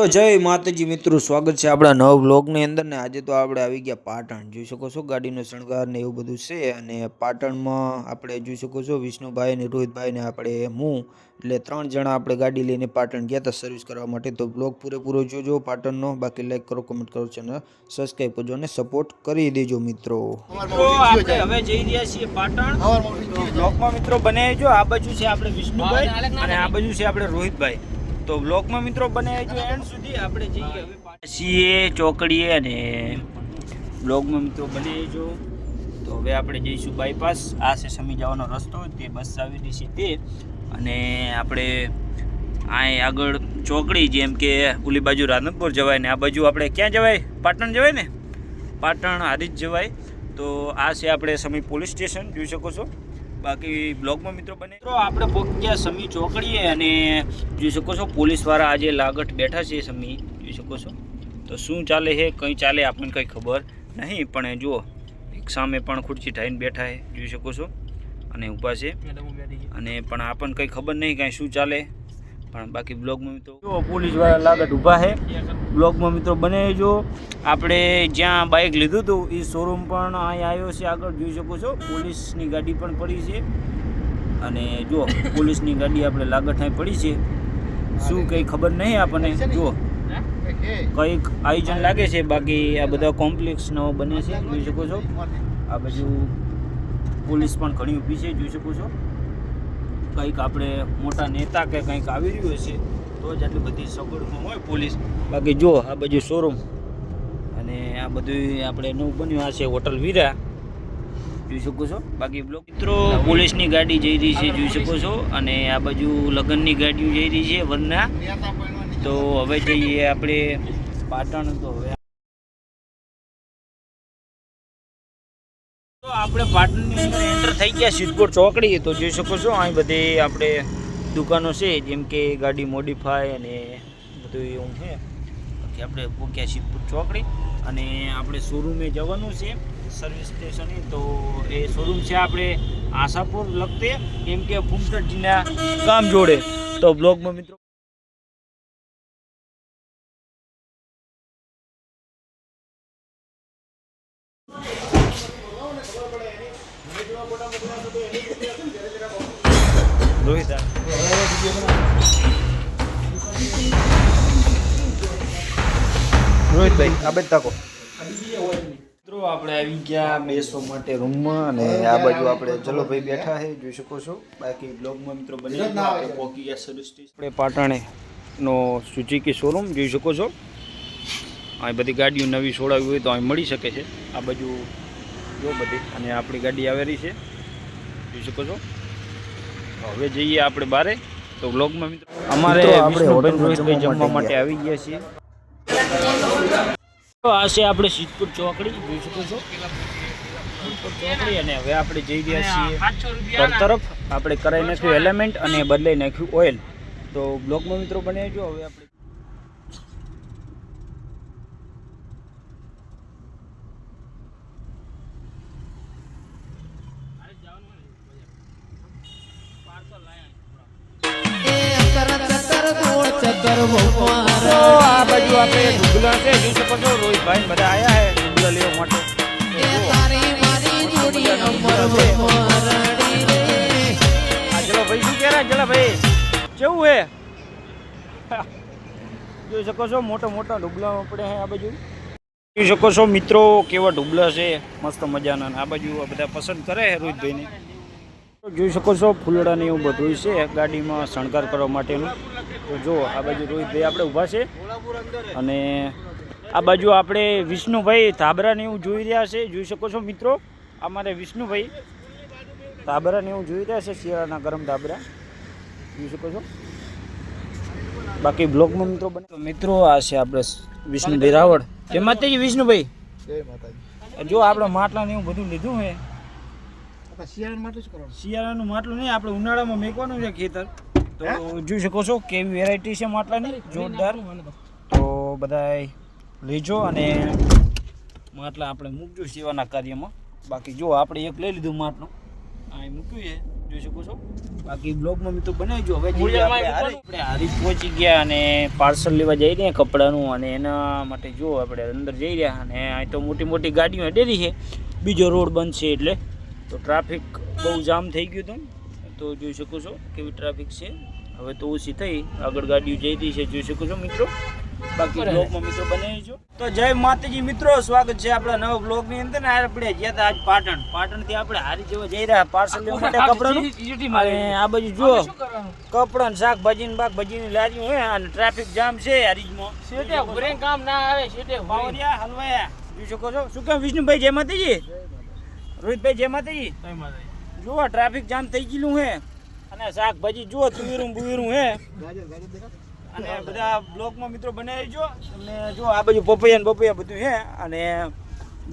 તો જય માતાજી મિત્રો, સ્વાગત છે આપણા નવા વ્લોગની અંદર ને આજે તો આપણે આવી ગયા પાટણ. જોઈ શકો છો ગાડીનો શણગાર ને એવું બધું છે. અને પાટણમાં આપણે જોઈ શકો છો વિષ્ણુભાઈ ને રોહિતભાઈ ને આપણે હું એટલે 3 જણા આપણે ગાડી લઈને પાટણ ગયા હતા સર્વિસ કરવા માટે. તો બ્લોગ પૂરેપૂરો જોજો પાટણનો. બાકી લાઈક કરો, કમેન્ટ કરો, ચેનલ સબસ્ક્રાઈબ કરજો અને સપોર્ટ કરી દેજો મિત્રો. આપણે હવે જઈ રહ્યા છીએ પાટણ. બ્લોગમાં મિત્રો બને જો આ બાજુ છે આપણે વિષ્ણુભાઈ અને આ બાજુ છે આપણે રોહિતભાઈ. તો બ્લોગમાં મિત્રો બને જો એન્ડ સુધી. આપણે જઈએ હવે છીએ ચોકડીએ અને બ્લોગમાં મિત્રો બને જો. તો હવે આપણે જઈશું બાયપાસ. આ છે સમી જવાનો રસ્તો, તે બસ આવેલી છે તે. અને આપણે અહીં આગળ ચોકડી, જેમ કે ઓલી બાજુ રાધનપુર જવાય ને આ બાજુ આપણે ક્યાં જવાય? પાટણ જવાય ને, પાટણ હારીજ જવાય. તો આ છે આપણે સમી પોલીસ સ્ટેશન, જોઈ શકો છો. બાકી બ્લોગમાં મિત્રો બને મિત્રો આપણે પહોંચ્યા સમી ચોકડીએ અને જોઈ શકો છો પોલીસવાળા આજે લાગટ બેઠા છે સમી, જોઈ શકો છો. તો શું ચાલે છે કંઈ ચાલે આપણને કંઈ ખબર નહીં, પણ જુઓ એક સામે પણ ખુરશી ઢાઈને બેઠા છે, જોઈ શકો છો. અને ઊભા છે અને પણ આપણને કંઈ ખબર નહીં કાંઈ શું ચાલે. પણ બાકી બ્લોગમાં મિત્રો જો પોલીસવાળા લાગટ ઊભા છે. બ્લોગમાં મિત્રો બને જો. આપણે જ્યાં બાઇક લીધું હતું એ શોરૂમ પણ અહીં આવ્યો છે આગળ, જોઈ શકો છો. પોલીસની ગાડી પણ પડી છે અને જો પોલીસની ગાડી આપણે લાગટ અહીં પડી છે. શું કંઈ ખબર નહીં આપણને. જો કંઈક આયોજન લાગે છે. બાકી આ બધા કોમ્પ્લેક્સ નવો બને છે, જોઈ શકો છો. આ બાજુ પોલીસ પણ ઘણી ઊભી છે, જોઈ શકો છો. કંઈક આપણે મોટા નેતા કે કંઈક આવી રહ્યું હશે તો જ આટલી બધી સગવડમાં હોય પોલીસ. બાકી જો આ બાજુ શોરૂમ અને આ બધું આપણે નવું બન્યું. આ છે હોટલ વીરા, જોઈ શકો છો. બાકી બ્લોક મિત્રો પોલીસની ગાડી જઈ રહી છે, જોઈ શકો છો. અને આ બાજુ લગ્નની ગાડીઓ જઈ રહી છે વરના. તો હવે જઈએ આપણે પાટણ. તો હવે આપણે પાટણની અંદર એન્ટર થઈ ગયા સિદ્ધપુર ચોકડી. તો જોઈ શકો છો અહીં બધી આપણે દુકાનો છે, જેમ કે ગાડી મોડિફાય અને બધું એવું છે. પછી આપણે પહોંચ્યા સિદ્ધપુર ચોકડી અને આપણે શોરૂમે જવાનું છે સર્વિસ સ્ટેશને. તો એ શોરૂમ છે આપણે આશાપુર લખતે, કેમ કે ફૂમસટજીના કામ જોડે. તો બ્લોગમાં મિત્રો રોહિત રોહિતભાઈ આ બાજુ તાકો. મિત્રો આપણે આવી ગયા બેસવા માટે રૂમમાં અને આ બાજુ આપણે જલોભાઈ બેઠા છે, જોઈ શકો છો. બાકી બ્લોગમાં મિત્રો બની આપણે પહોંચી ગયા સર્વિસ સ્ટેશન. આપણે પાટણનો સુઝુકી શોરૂમ જોઈ શકો છો. અહીં બધી ગાડીઓ નવી છોડાવી હોય તો અહીં મળી શકે છે. આ બાજુ જો બધી અને આપણી ગાડી આવેલી છે, જોઈ શકો છો. હવે જઈએ આપણે બારે. તો બ્લોગમાં મિત્રો અમારે રોહિતભાઈ જમવા માટે આવી ગયા છીએ. તો આ છે આપણે સિદ્ધપુર ચોકડી, જોઈ શકો છો. સિદ્ધપુર ચોકડી અને હવે આપણે જઈ રહ્યા છીએ ઘર તરફ. આપણે કરાવી નાખ્યું એલિમેન્ટ અને બદલાઈ નાખ્યું ઓઇલ. તો બ્લોગમાં મિત્રો બને જો. હવે આપણે આ બાજુ આપણે ઢુગલા છે, જોઈ શકો છો. રોહિતભાઈ બધા આવ્યા છે ઢુગલા લેવા માટે. ચલો ભાઈ, શું કહેરા? ચલો ભાઈ કેવું હે? જોઈ શકો છો મોટા મોટા ઢુગલામાં પડે છે આ બાજુ. જોઈ શકો છો મિત્રો કેવા ઢુગલા છે મસ્ત મજાના. આ બાજુ બધા પસંદ કરે છે રોહિતભાઈને. જોઈ શકો છો ફૂલડા ને એવું બધું છે ગાડીમાં શણગાર કરવા માટેનું. તો જો આ બાજુ રોહિતભાઈ આપણે ઊભા છે અને આ બાજુ આપણે વિષ્ણુભાઈ ધાબરાને એવું જોઈ રહ્યા છે, જોઈ શકો છો મિત્રો. અમારે વિષ્ણુભાઈ ધાબરાને એવું જોઈ રહ્યા છે, શિયાળાના ગરમ ધાબરા, જોઈ શકો છો. બાકી બ્લોગમાં મિત્રો બને. તો મિત્રો આ છે આપણે વિષ્ણુભાઈ રાવળ. જય માતાજી વિષ્ણુભાઈ. જય માતાજી. જો આપણે માટલા ને એવું બધું લીધું છે. શિયાળાનું માટલું નહીં, આપણે ઉનાળામાં મેકવાનું છે ખેતર. તો જોઈ શકો છો કેવી વેરાયટી છે માટલાની, જોરદાર. તો બધા લેજો અને માટલા આપણે મૂકજો સેવાના કાર્યમાં. બાકી જો આપણે એક લઈ લીધું માટલું, અહીં મૂક્યું છે. જોઈ શકો છો. બાકી બ્લોગમાં મિત્રો બનાવજો. હવે આપણે હારીજ પહોંચી ગયા અને પાર્સલ લેવા જઈ રહ્યા કપડાનું, અને એના માટે જો આપણે અંદર જઈ રહ્યા. અને અહીં તો મોટી મોટી ગાડીઓ અડેલી છે, બીજો રોડ બંધ છે એટલે તો ટ્રાફિક બહુ જામ થઈ ગયું હતું. તો જોઈ શકો છો કેવી ટ્રાફિક છે. હવે તો ઓછી થઈ, આગળ ગાડીઓ જઈ રહી છે, જોઈ શકો છો મિત્રો. બાકી બ્લોગમાં મિત્રો બનાવીજો. તો જય માતાજી મિત્રો, સ્વાગત છે આપણા નવા બ્લોગની અંદર. ને આપણે ગયા હતા આજ પાટણથી આપણે હારી જેવા જઈ રહ્યા પાર્સલ લેવા માટે કપડાનું. અને આ બાજુ જો કપડા શાકભાજી ને બાકભાજીની લારીઓ હે, અને ટ્રાફિક જામ છે હારીજમાં. શેટે ઘરે કામ ના આવે, શેટે પાવરિયા હલવાયા જોઈ શકો છો. શું કેમ વિષ્ણુભાઈ? જય માતાજી. રોહિતભાઈ જય માતાજી. જુઓ ટ્રાફિક જામ થઈ ગયેલું હે, અને શાકભાજી જુઓ તુવેરું બુવેરું હે, અને બધા બ્લોગમાં મિત્રો બનાવીજો. તમને જો આ બાજુ પપૈયા ને બપૈયા બધું છે, અને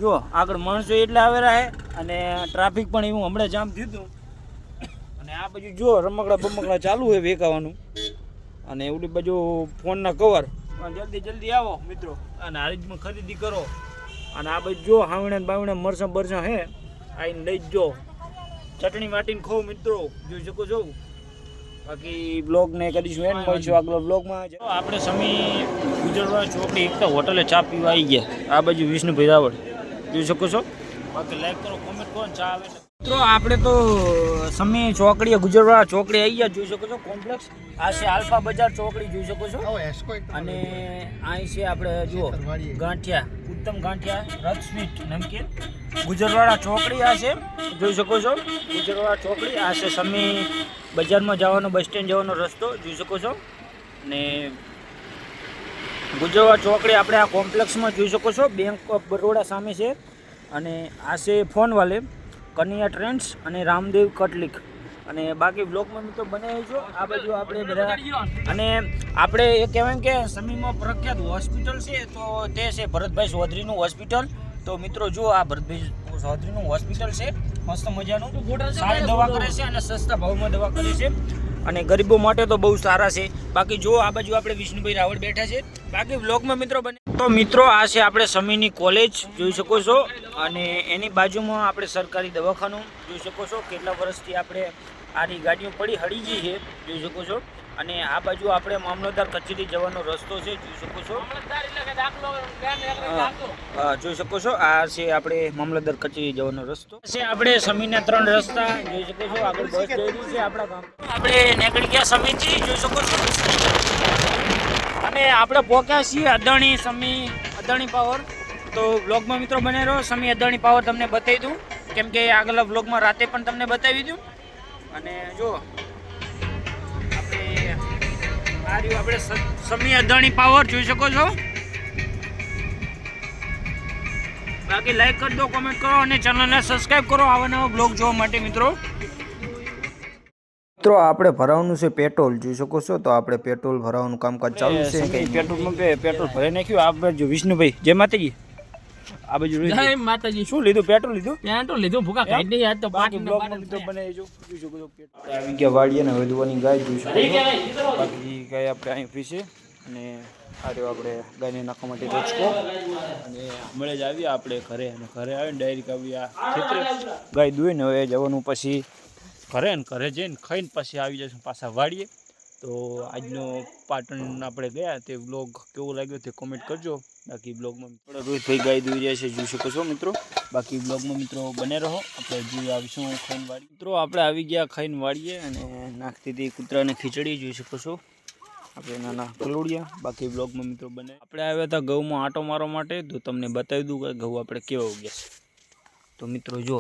જો આગળ માણસો એટલા આવેલા છે, અને ટ્રાફિક પણ એવું હમણાં જામ થયું હતું. અને આ બાજુ જો રમકડા બમકડા ચાલુ છે વેચાવાનું, અને એવડી બાજુ ફોનના કવર. જલ્દી આવો મિત્રો અને હારીજમાં ખરીદી કરો. અને આ બાજુ જો હાવણે બાવણે મરચાં બરચાં છે, આવીને લઈ જ જો, ચટણી વાટીને ખાઓ મિત્રો, જોઈ શકો છો. બાકી બ્લોગને કરીશું એન્ડ મળીશું આગળ બ્લોગમાં. આપણે સમી ગુજરવા ચોકડી એકતા હોટલે ચા પીવા આવી ગયા. આ બાજુ વિષ્ણુભાઈ રાવળ જોઈ શકો છો. બાકી લાઈક કરો, કોમેન્ટ કરો, ચા આવે મિત્રો. આપણે તો સમી ચોકડીએ ગુજરવા ચોકડી આવી ગયા, જોઈ શકો છો. કોમ્પ્લેક્સ આ છે આલ્ફા બજાર ચોકડી, જોઈ શકો છો. અને અહીં છે આપણે જુઓ ગાંઠિયા, ઉત્તમ ગાંઠિયા રથ સ્વીટ નમકીન ગુજરવાડા ચોકડી. આ છે જોઈ શકો છો ગુજરવાડા ચોકડી. આ છે સમી બજારમાં જવાનો, બસ સ્ટેન્ડ જવાનો રસ્તો, જોઈ શકો છો. અને ગુજરવાડા ચોકડી આપણે આ કોમ્પ્લેક્સમાં જોઈ શકો છો. બેંક ઓફ બરોડા સામે છે. અને આ છે ફોનવાલે, કન્યા ટ્રેન્ડ્સ અને રામદેવ કટલિક. અને બાકી બ્લોગમાં મિત્રો બનાવીજો. આ બાજુ આપણે બધા, અને આપણે એ કહેવાય કે સમીમાં પ્રખ્યાત હોસ્પિટલ છે, તો તે છે ભરતભાઈ ચૌધરીનું હોસ્પિટલ. તો મિત્રો જો આ ભરતભાઈ ચૌધરીનું હોસ્પિટલ છે, મસ્ત મજાનું, સારી દવા કરે છે અને સસ્તા ભાવમાં દવા કરે છે, અને ગરીબો માટે તો બહુ સારા છે. બાકી જો આ બાજુ આપણે વિષ્ણુભાઈ રાવળ બેઠા છે. બાકી બ્લોગમાં મિત્રો બને તો મિત્રો આ છે આપણે સમીની કોલેજ, જોઈ શકો છો. અને એની બાજુમાં આપણે સરકારી દવાખાનું જોઈ શકો છો. કેટલા વર્ષથી આપણે આની ગાડીઓ પડી હળી ગઈ છે, જોઈ શકો છો. અને આ બાજુ આપણે મામલતદાર કચેરી જવાનો રસ્તો છે, જોઈ શકો છો. જોઈ શકો છો આ છે આપણે મામલતદાર કચેરી જવાનો રસ્તો છે. આપણે સમીના 3 રસ્તા જોઈ શકો છો. આગળ બસ જઈ રહી છે આપણા ગામ. આપણે નીકળી ગયા સમીથી, જોઈ શકો છો. અને આપણે પહોંચ્યા છીએ અદાણી સમી અદાણી પાવર. તો બ્લોગમાં મિત્રો બને રહો. સમી અદાણી પાવર તમને બતાવી દઉં, કેમ કે આગલા બ્લોગમાં રાતે પણ તમને બતાવી દઉં. અને જો આપણે સમી અદાણી પાવર જોઈ શકો છો. બાકી લાઈક કરી દો, કોમેન્ટ કરો, અને ચેનલને સબસ્ક્રાઈબ કરો આવા નવા બ્લોગ જોવા માટે મિત્રો. મિત્રો આપણે ભરાવાનું છે પેટ્રોલ, જોઈ શકો છો. તો આપણે પેટ્રોલ ભરાવાનું કામકાજ ચાલુ છે. પેટ્રોલમાં પેટ્રોલ ભરાઈ નાખ્યું. આ બાજુ વિષ્ણુભાઈ જય માતાજી. આ બાજુ જય માતાજી. શું લીધું? પેટ્રોલ લીધું. પેટ્રોલ લીધું. ભૂકા ખાઈ નહીં આજ તો. બાકી બ્લોગમાં મિત્રો બનાવીજો, જોઈ શકો છો. પેટ્રોલ આવી ગયા વાડીએ ને વધવાની ગાય જોઈ શકો છો. બાકી ગાય આપણે અહીં ફી છે. અને આ રહ્યો આપણે ગાયને નાખવા માટે રચકો. અને હમણાં જ આવ્યા આપણે ઘરે, અને ઘરે આવીને ડાયરેક્ટ આવ્યા ખેતરે ગાય દોઈને હવે જવાનું પછી ઘરે, ને ઘરે જઈને ખાઈને પછી આવી જઈશું પાછા વાડીએ. તો આજનો પાટણ આપણે ગયા તે બ્લોગ કેવો લાગ્યો તે કોમેન્ટ કરજો. બાકી બ્લોગમાં મિત્રો રોહિતભાઈ ગાય દોઈ રહ્યા છે, જોઈ શકો છો મિત્રો. બાકી બ્લોગમાં મિત્રો બને રહો. આપણે હજી આવીશું ખાઈને વાડીએ. મિત્રો આપણે આવી ગયા ખાઈને વાડીએ, અને નાખતી હતી કૂતરાને ખીચડી, જોઈ શકો છો. આપણે નાના કલોડિયા. બાકી બ્લોગમાં મિત્રો બને. આપણે આવ્યા હતા ઘઉંમાં આંટો મારવા માટે, તો તમને બતાવી દઉં કે ઘઉં આપણે કેવા ઉગ્યા છે. તો મિત્રો જો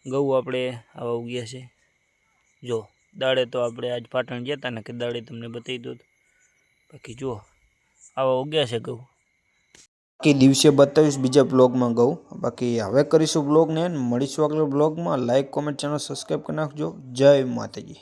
ઘઉં આપણે આવા ઉગ્યા છે. જો દાડે તો આપણે આજ પાટણ ગયા હતા ને, કે દાડે તમને બતાવી દો. બાકી જો આવા ઉગ્યા છે ઘઉં. બાકી દિવસે બતાવીશ બીજા બ્લોગમાં ઘઉં. બાકી હવે કરીશું બ્લોગને, મળીશું આગળ બ્લોગમાં. લાઈક, કોમેન્ટ, ચેનલ સબસ્ક્રાઈબ કરી નાખજો. જય માતાજી.